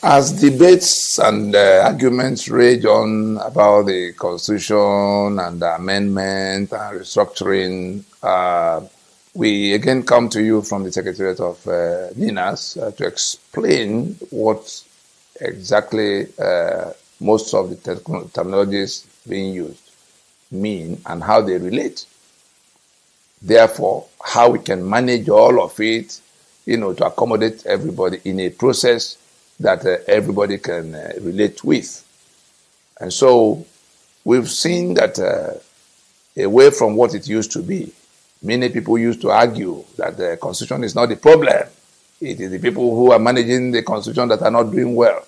As debates and arguments rage on about the Constitution and the amendment and restructuring, we again come to you from the Secretariat of NINAS to explain what exactly most of the terminologies being used mean and how they relate. Therefore, how we can manage all of it, to accommodate everybody in a process that everybody can relate with. And so we've seen that away from what it used to be, many people used to argue that the Constitution is not the problem. It is the people who are managing the Constitution that are not doing well.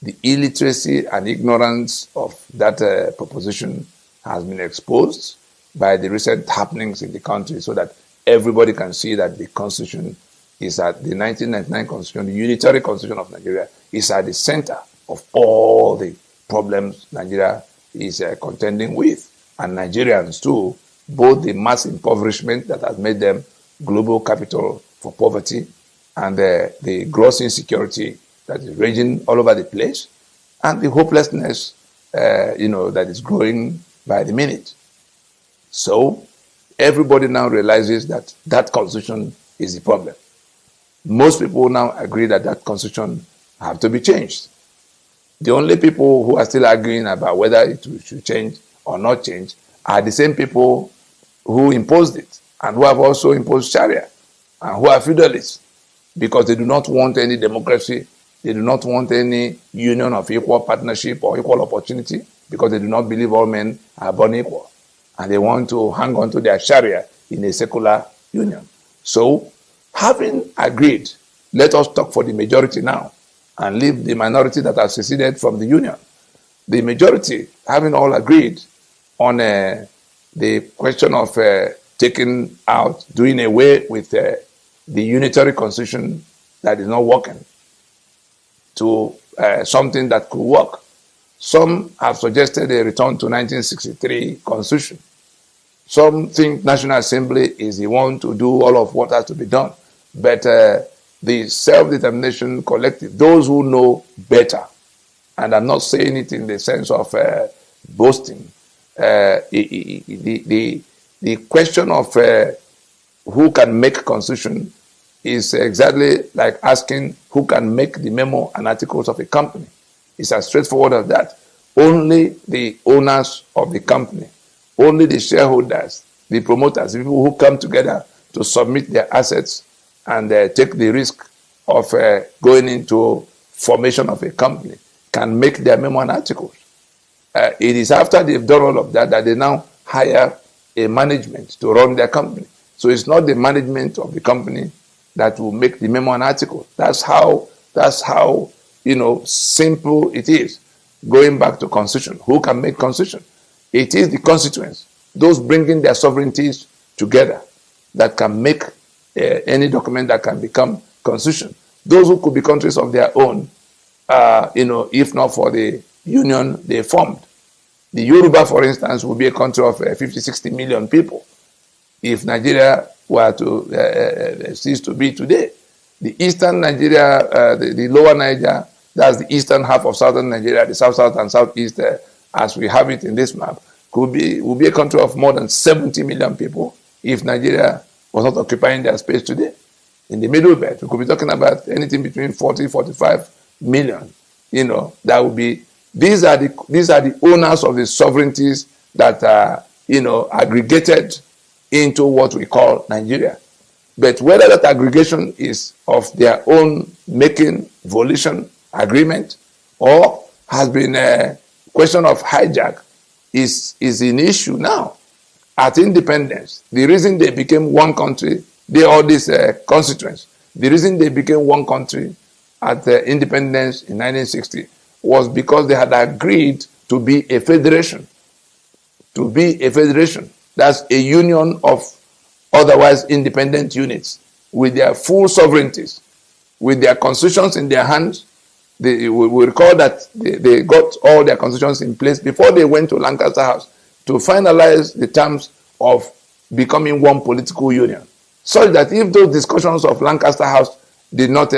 The illiteracy and ignorance of that proposition has been exposed by the recent happenings in the country so that everybody can see that the Constitution is at the 1999 Constitution, the unitary Constitution of Nigeria, is at the center of all the problems Nigeria is contending with. And Nigerians too, both the mass impoverishment that has made them global capital for poverty and the gross insecurity that is raging all over the place, and the hopelessness, that is growing by the minute. So everybody now realizes that that Constitution is the problem. Most people now agree that that Constitution have to be changed. The only people who are still arguing about whether it should change or not change are the same people who imposed it and who have also imposed Sharia and who are feudalists because they do not want any democracy. They do not want any union of equal partnership or equal opportunity because they do not believe all men are born equal. And they want to hang on to their Sharia in a secular union. So, having agreed, let us talk for the majority now and leave the minority that has seceded from the union. The majority, having all agreed on the question of doing away with the unitary constitution that is not working to something that could work. Some have suggested a return to 1963 constitution. Some think National Assembly is the one to do all of what has to be done. But the self-determination collective, those who know better, and I'm not saying it in the sense of boasting, the question of who can make constitution is exactly like asking who can make the memo and articles of a company. It's as straightforward as that. Only the owners of the company, only the shareholders, the promoters, the people who come together to submit their assets and take the risk of going into formation of a company can make their memo and articles. It is after they've done all of that that they now hire a management to run their company. So it's not the management of the company that will make the memo and article. That's how simple it is. Going back to constitution, who can make constitution? It is the constituents, those bringing their sovereignties together, that can make any document that can become constitution. Those who could be countries of their own, if not for the union they formed. The Yoruba, for instance, would be a country of 50, 60 million people if Nigeria were to cease to be today. The eastern Nigeria, the lower Niger, that's the eastern half of southern Nigeria, the south and southeast, as we have it in this map, would be a country of more than 70 million people if Nigeria was not occupying their space today. In the middle belt, we could be talking about anything between 40, 45 million. That would be, these are the owners of the sovereignties that are, aggregated into what we call Nigeria. But whether that aggregation is of their own making, volition, agreement, or has been a question of hijack is an issue now. At independence, the reason they became one country, all these constituents, the reason they became one country at independence in 1960 was because they had agreed to be a federation. To be a federation, that's a union of otherwise independent units with their full sovereignties, with their constitutions in their hands. We recall that they got all their constitutions in place before they went to Lancaster House to finalize the terms of becoming one political union, such that if those discussions of Lancaster House did not,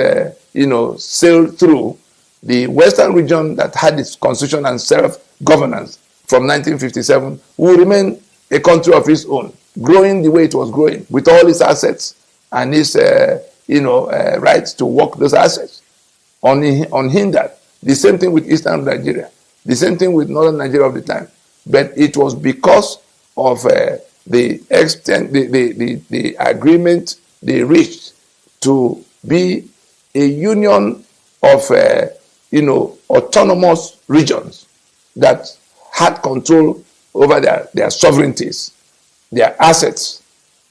sail through, the Western region that had its constitution and self-governance from 1957 will remain a country of its own, growing the way it was growing, with all its assets and its rights to work those assets unhindered. The same thing with Eastern Nigeria, the same thing with Northern Nigeria of the time. But it was because of the extent, the agreement they reached to be a union of autonomous regions that had control over their sovereignties, their assets,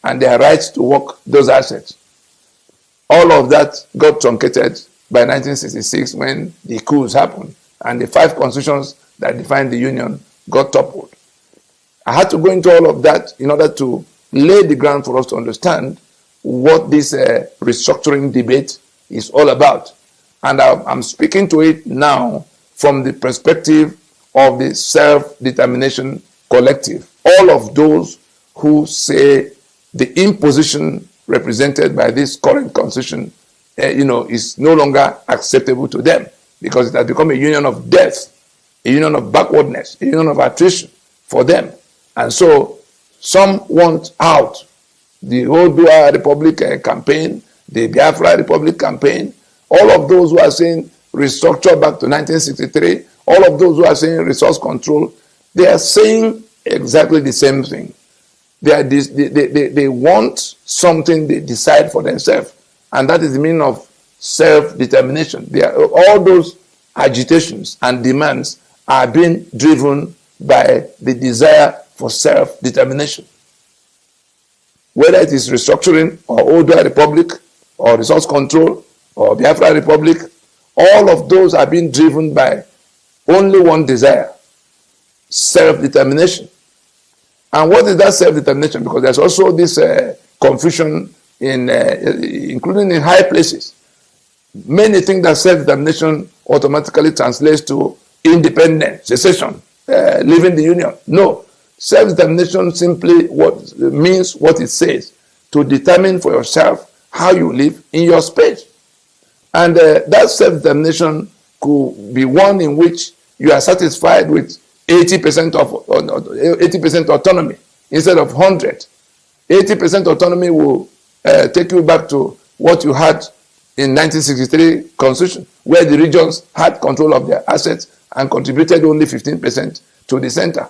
and their rights to work those assets. All of that got truncated by 1966 when the coups happened and the 5 constitutions that defined the union got toppled. I had to go into all of that in order to lay the ground for us to understand what this restructuring debate is all about. And I'm speaking to it now from the perspective of the self-determination collective. All of those who say the imposition represented by this current constitution is no longer acceptable to them because it has become a union of death, a union of backwardness, a union of attrition for them. And so some want out. The Oodua Republic campaign, the Biafra Republic campaign, all of those who are saying restructure back to 1963, all of those who are saying resource control, they are saying exactly the same thing. They want something they decide for themselves, and that is the meaning of self-determination. All those agitations and demands are being driven by the desire for self-determination. Whether it is restructuring or Oodua Republic or resource control or Biafra Republic, all of those are being driven by only one desire: self-determination. And what is that self-determination? Because there's also this confusion including in high places. Many think that self-determination automatically translates to independence, secession, leaving the union. No. Self-determination simply means what it says: to determine for yourself how you live in your space. And that self-determination could be one in which you are satisfied with 80% autonomy instead of 100. 80% autonomy will take you back to what you had in 1963 Constitution, where the regions had control of their assets and contributed only 15% to the center.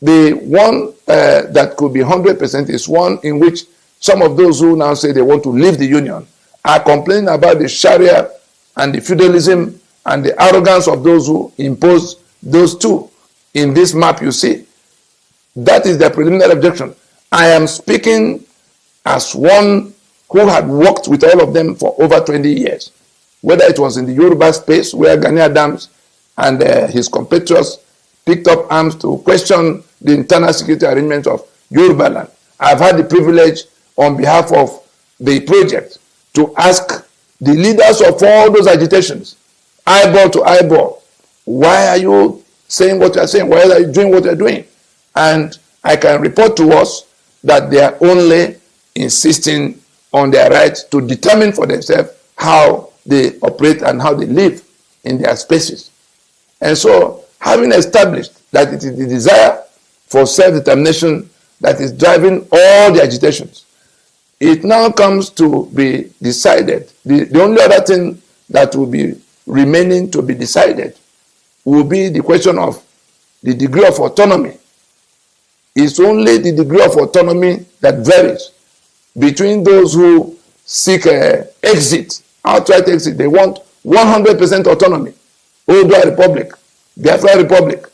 The one that could be 100% is one in which some of those who now say they want to leave the union are complaining about the Sharia and the feudalism and the arrogance of those who impose those two. In this map you see, that is their preliminary objection. I am speaking as one who had worked with all of them for over 20 years, whether it was in the Yoruba space where Gani Adams and his compatriots picked up arms to question the internal security arrangements of Yoruba land. I've had the privilege on behalf of the project to ask the leaders of all those agitations, eyeball to eyeball, why are you saying what you are saying? Why are you doing what you are doing? And I can report to us that they are only insisting on their right to determine for themselves how they operate and how they live in their spaces. And so, having established that it is the desire for self-determination that is driving all the agitations, it now comes to be decided. The only other thing that will be remaining to be decided will be the question of the degree of autonomy. It's only the degree of autonomy that varies between those who seek exit, outright exit. They want 100% autonomy. Oodua Republic, Biafra Republic,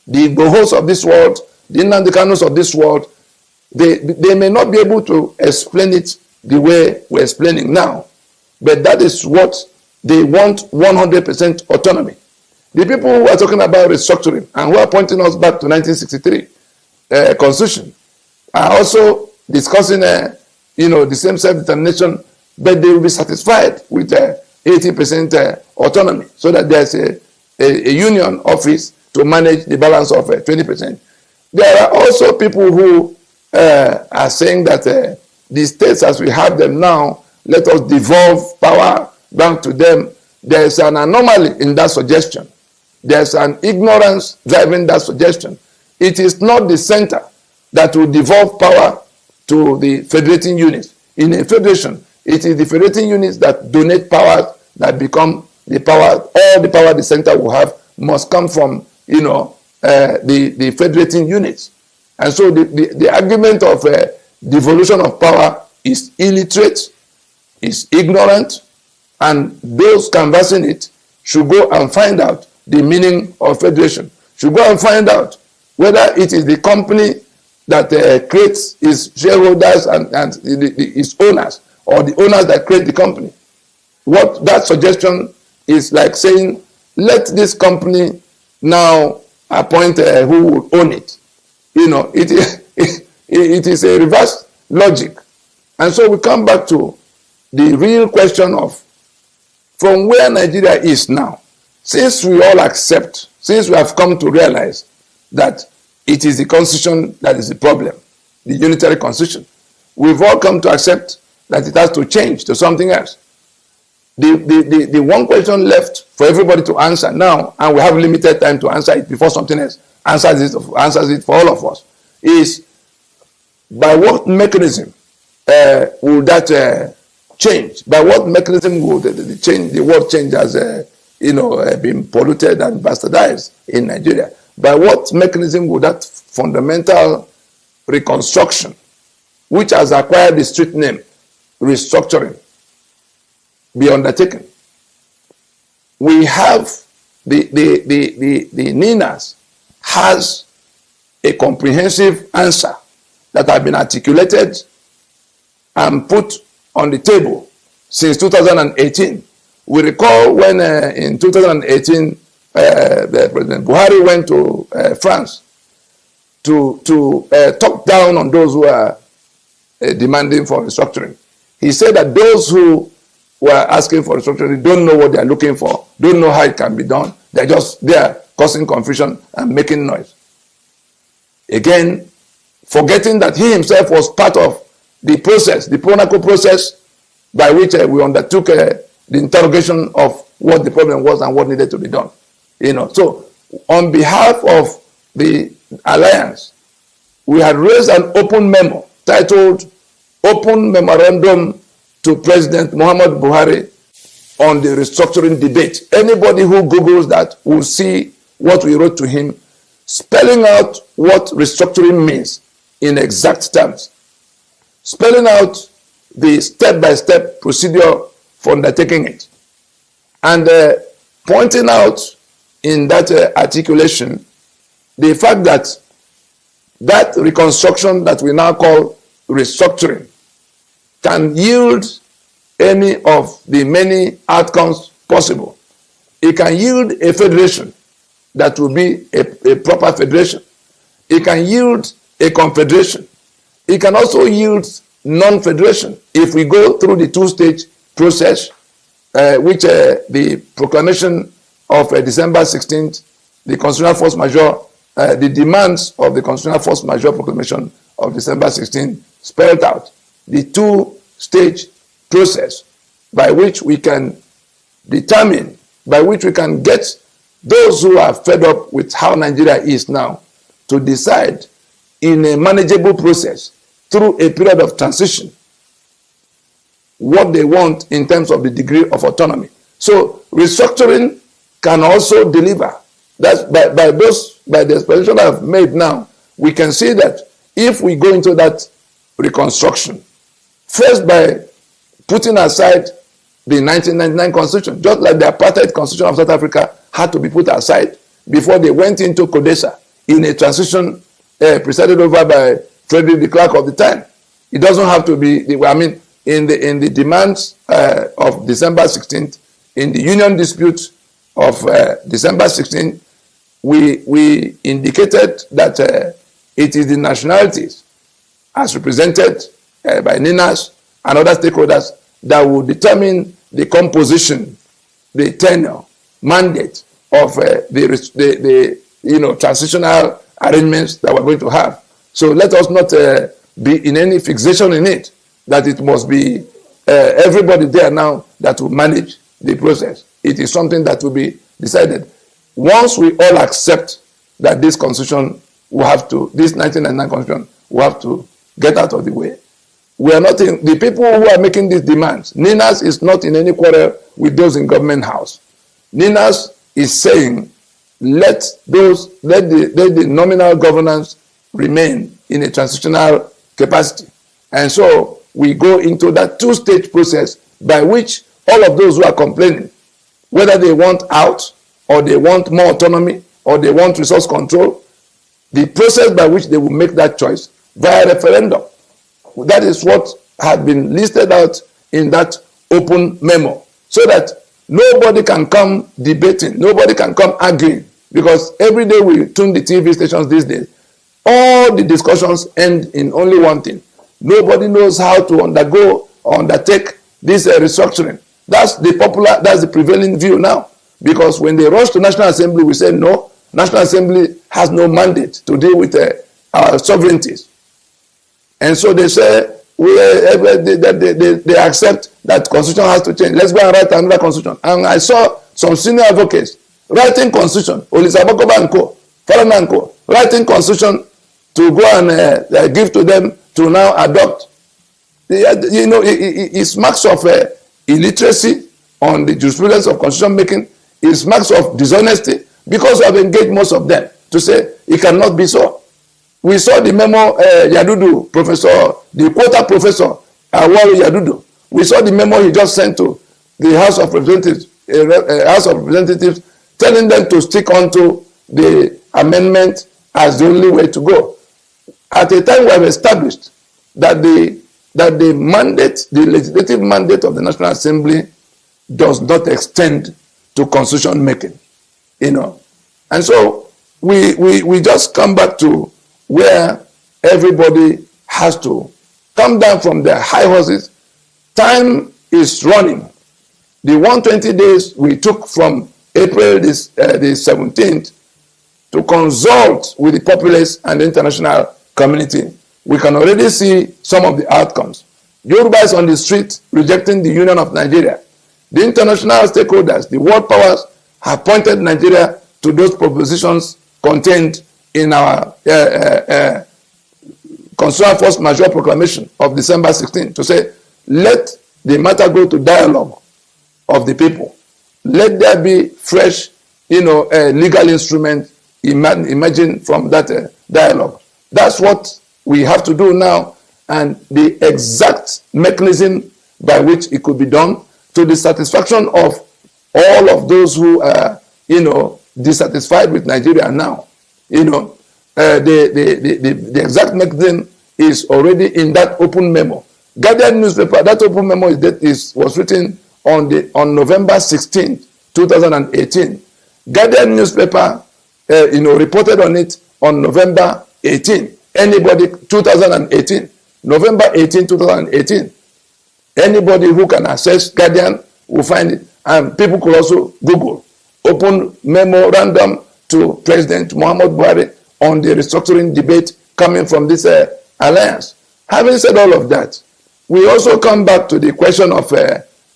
the Igbohos of this world, the Nnamdi Kanus of this world, they may not be able to explain it the way we're explaining now, but that is what they want: 100% autonomy. The people who are talking about restructuring and who are pointing us back to 1963 Constitution are also discussing, the same self-determination, but they will be satisfied with 80% autonomy, so that there's a union office to manage the balance of 20%. There are also people who are saying that the states as we have them now, let us devolve power back to them there's an anomaly in that suggestion. There's an ignorance driving that suggestion. It is not the center that will devolve power to the federating units. In a federation, it is the federating units that donate power that become the power. All the power the center will have must come from, the federating units. And so the argument of devolution of power is illiterate, is ignorant, and those canvassing it should go and find out the meaning of federation, should go and find out whether it is the company that creates its shareholders and its owners, or the owners that create the company. What that suggestion is like saying, let this company now appoint who will own it. It is a reverse logic. And so we come back to the real question of from where Nigeria is now. Since we all accept, since we have come to realize that it is the constitution that is the problem, the unitary constitution, we've all come to accept that it has to change to something else. The one question left for everybody to answer now, and we have limited time to answer it before something else answers it for all of us, is by what mechanism will that change? By what mechanism will the word change has been polluted and bastardized in Nigeria? By what mechanism will that fundamental reconstruction, which has acquired the street name restructuring, be undertaken? We have the NINAS has a comprehensive answer that has been articulated and put on the table since 2018. We recall when in 2018 President Buhari went to France to talk down on those who are demanding for restructuring. He said that those who were asking for restructuring don't know what they are looking for, don't know how it can be done. They're just there causing confusion and making noise. Again, forgetting that he himself was part of the process, the PRONACO process, by which we undertook the interrogation of what the problem was and what needed to be done. So on behalf of the alliance, we had raised an open memo titled Open Memorandum to President Muhammad Buhari on the restructuring debate. Anybody who Googles that will see what we wrote to him, spelling out what restructuring means in exact terms, spelling out the step-by-step procedure for undertaking it, and pointing out in that articulation the fact that that reconstruction that we now call restructuring can yield any of the many outcomes possible. It can yield a federation that will be a proper federation. It can yield a confederation. It can also yield non-federation if we go through the two-stage process, which the proclamation of December 16th, the constitutional force majeure, the demands of the constitutional force majeure proclamation of December 16th spelled out the two-stage process by which we can determine, by which we can get those who are fed up with how Nigeria is now to decide in a manageable process through a period of transition what they want in terms of the degree of autonomy. So restructuring can also deliver. That's by the explanation I've made now, we can see that if we go into that reconstruction, first by putting aside the 1999 constitution, just like the apartheid constitution of South Africa had to be put aside before they went into CODESA in a transition presided over by Frederick de Klerk of the time. It doesn't have to be, in the demands of December 16th, in the union dispute of December 16th, we indicated that it is the nationalities as represented by NINAS and other stakeholders that will determine the composition, the tenure, mandate of the transitional arrangements that we're going to have. So let us not be in any fixation in it, that it must be everybody there now that will manage the process. it is something that will be decided. Once we all accept that this constitution will have to, this 1999 constitution will have to get out of the way, we are not in, the people who are making these demands, Ninas is not in any quarrel with those in government house. Ninas is saying, let the nominal governance remain in a transitional capacity. And so we go into that two-stage process by which all of those who are complaining, whether they want out or they want more autonomy or they want resource control, the process by which they will make that choice via referendum. That is what had been listed out in that open memo, so that nobody can come debating, nobody can come arguing, because every day we tune the TV stations these days, all the discussions end in only one thing. Nobody knows how to undergo or undertake this restructuring. That's the prevailing view now. Because when they rush to National Assembly, we say no, National Assembly has no mandate to deal with our sovereignties. And so they say, they accept that constitution has to change. Let's go and write another constitution. And I saw some senior advocates writing constitution, Olisabakoba and co, Farana and co, writing constitution to go and give to them to now adopt. You know, it's marks of illiteracy on the jurisprudence of constitution making. It's marks of dishonesty, because I've engaged most of them to say it cannot be so. We saw the memo, Yadudu, the quota professor, Awari Yadudu. We saw the memo he just sent to the House of Representatives, telling them to stick onto the amendment as the only way to go. At a time we have established that the mandate, the legislative mandate of the National Assembly does not extend to constitution making, you know. And so we just come back to where everybody has to come down from their high horses. Time is running. The 120 days we took from April the 17th to consult with the populace and the international community, we can already see some of the outcomes. Yoruba is on the street rejecting the Union of Nigeria. The international stakeholders, the world powers, have pointed Nigeria to those propositions contained in our Constitutional Force Majeure Proclamation of December 16 to say, let the matter go to dialogue of the people. Let there be fresh, legal instrument emerging from that dialogue. That's what we have to do now, and the exact mechanism by which it could be done to the satisfaction of all of those who are, dissatisfied with Nigeria now. The exact mechanism is already in that open memo. Guardian newspaper, that open memo was written on November 16, 2018. Guardian newspaper, reported on it on November 18. November 18, 2018. Anybody who can access Guardian will find it. And people could also Google open memorandum to President Muhammad Buhari on the restructuring debate coming from this alliance. Having said all of that, we also come back to the question of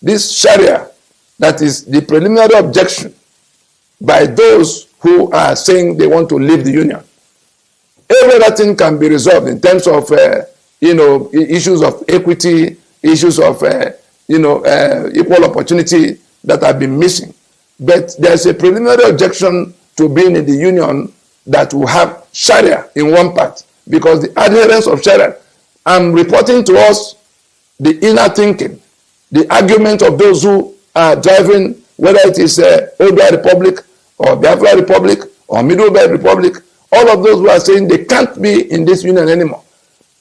this Sharia, that is the preliminary objection by those who are saying they want to leave the union. Every other thing can be resolved in terms of issues of equity, issues of equal opportunity that have been missing. But there's a preliminary objection to being in the union that will have Sharia in one part, because the adherence of Sharia, I'm reporting to us the inner thinking, the argument of those who are driving, whether it is Odua Republic or Biafra Republic or Middle Belt Republic, all of those who are saying they can't be in this union anymore.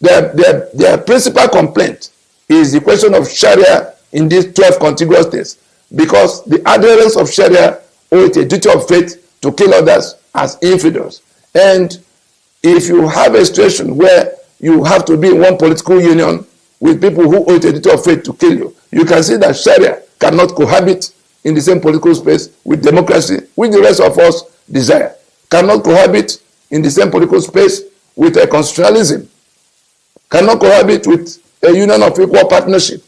Their principal complaint is the question of Sharia in these 12 contiguous states, because the adherents of Sharia owe it a duty of faith to kill others as infidels. And if you have a situation where you have to be in one political union with people who owe it a duty of faith to kill you, you can see that Sharia cannot cohabit in the same political space with democracy, which the rest of us desire. Cannot cohabit in the same political space with a constitutionalism. Cannot cohabit with a union of equal partnership.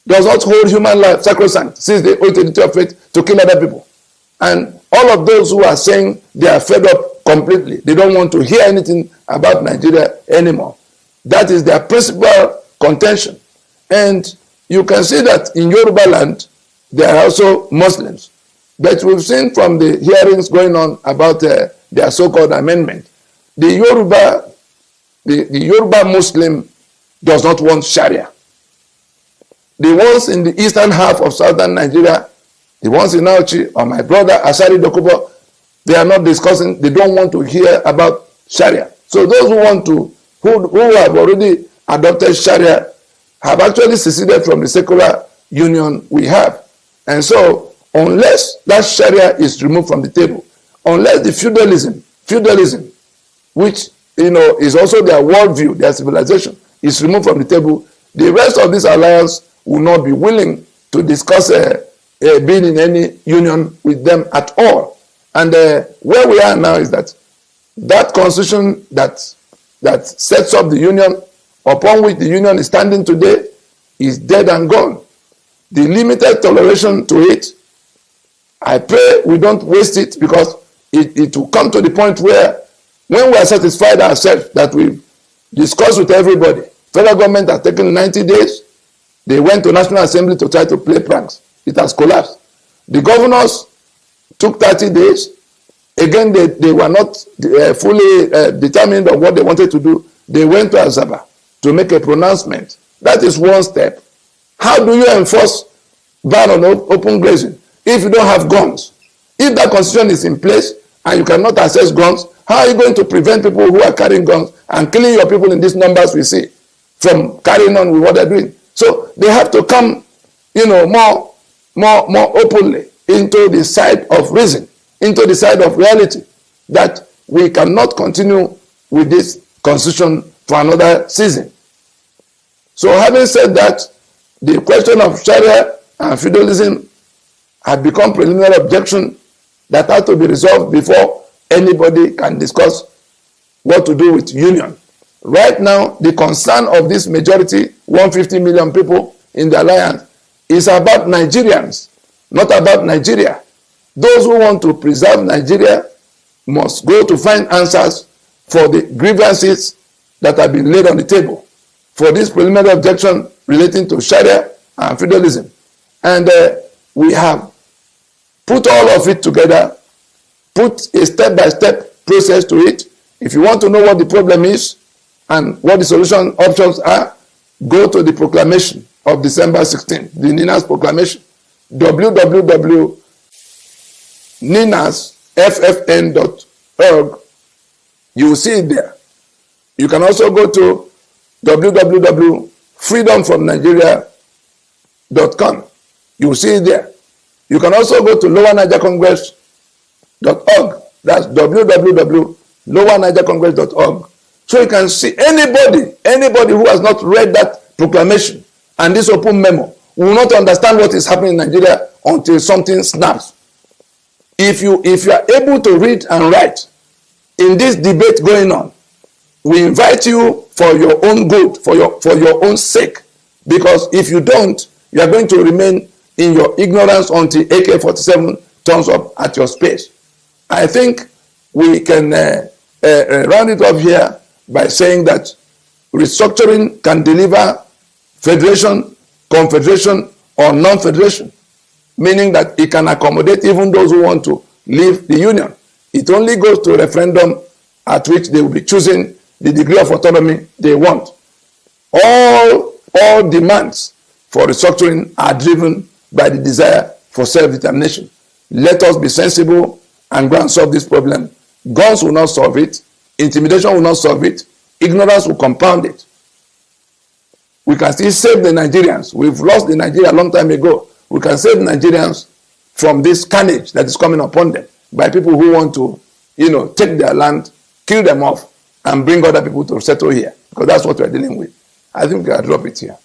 does not hold human life sacrosanct, since they owe to of faith to kill other people. And all of those who are saying they are fed up completely, they don't want to hear anything about Nigeria anymore. That is their principal contention. And you can see that in Yoruba land, there are also Muslims. But we've seen from the hearings going on about their so-called amendment, the Yoruba Muslim does not want Sharia. The ones in the eastern half of southern Nigeria, the ones in Auchi, or my brother Asari Dokubo, they are not discussing, they don't want to hear about Sharia. So those who want to, who have already adopted Sharia, have actually seceded from the secular union we have. And so, unless that Sharia is removed from the table, unless the feudalism, which is also their worldview, their civilization, is removed from the table, the rest of this alliance will not be willing to discuss being in any union with them at all. And where we are now is that constitution that sets up the union, upon which the union is standing today, is dead and gone. The limited toleration to it, I pray we don't waste it, because it will come to the point where, when we are satisfied ourselves that we've discussed with everybody, federal government has taken 90 days, they went to National Assembly to try to play pranks. It has collapsed. The governors took 30 days. Again, they were not fully determined on what they wanted to do. They went to Azaba to make a pronouncement. That is one step. How do you enforce ban on open grazing if you don't have guns? If that constitution is in place and you cannot access guns, how are you going to prevent people who are carrying guns and killing your people in these numbers we see from carrying on with what they're doing? So they have to come, more openly into the side of reason, into the side of reality, that we cannot continue with this constitution for another season. So having said that, the question of Sharia and feudalism have become preliminary objection that has to be resolved before anybody can discuss what to do with union. Right now, the concern of this majority, 150 million people in the alliance, is about Nigerians, not about Nigeria. Those who want to preserve Nigeria must go to find answers for the grievances that have been laid on the table for this preliminary objection relating to Sharia and feudalism. And we have put all of it together, put a step-by-step process to it. If you want to know what the problem is and what the solution options are, go to the proclamation of December 16th, the NINAS proclamation, www.ninasffn.org. You will see it there. You can also go to www.freedomfromnigeria.com. You will see it there. You can also go to lowernigercongress.org. That's www.lowernigercongress.org. So you can see anybody who has not read that proclamation and this open memo will not understand what is happening in Nigeria until something snaps. If you are able to read and write in this debate going on, we invite you for your own good, for your own sake. Because if you don't, you are going to remain in your ignorance until AK-47 turns up at your space. I think we can round it up here by saying that restructuring can deliver federation, confederation, or non-federation, meaning that it can accommodate even those who want to leave the union. It only goes to a referendum at which they will be choosing the degree of autonomy they want. All demands for restructuring are driven by the desire for self-determination. Let us be sensible and go and solve this problem. Guns will not solve it. Intimidation will not solve it. Ignorance will compound it. We can still save the Nigerians. We've lost the Nigeria a long time ago. We can save Nigerians from this carnage that is coming upon them by people who want to, take their land, kill them off, and bring other people to settle here. Because that's what we're dealing with. I think I'll drop it here.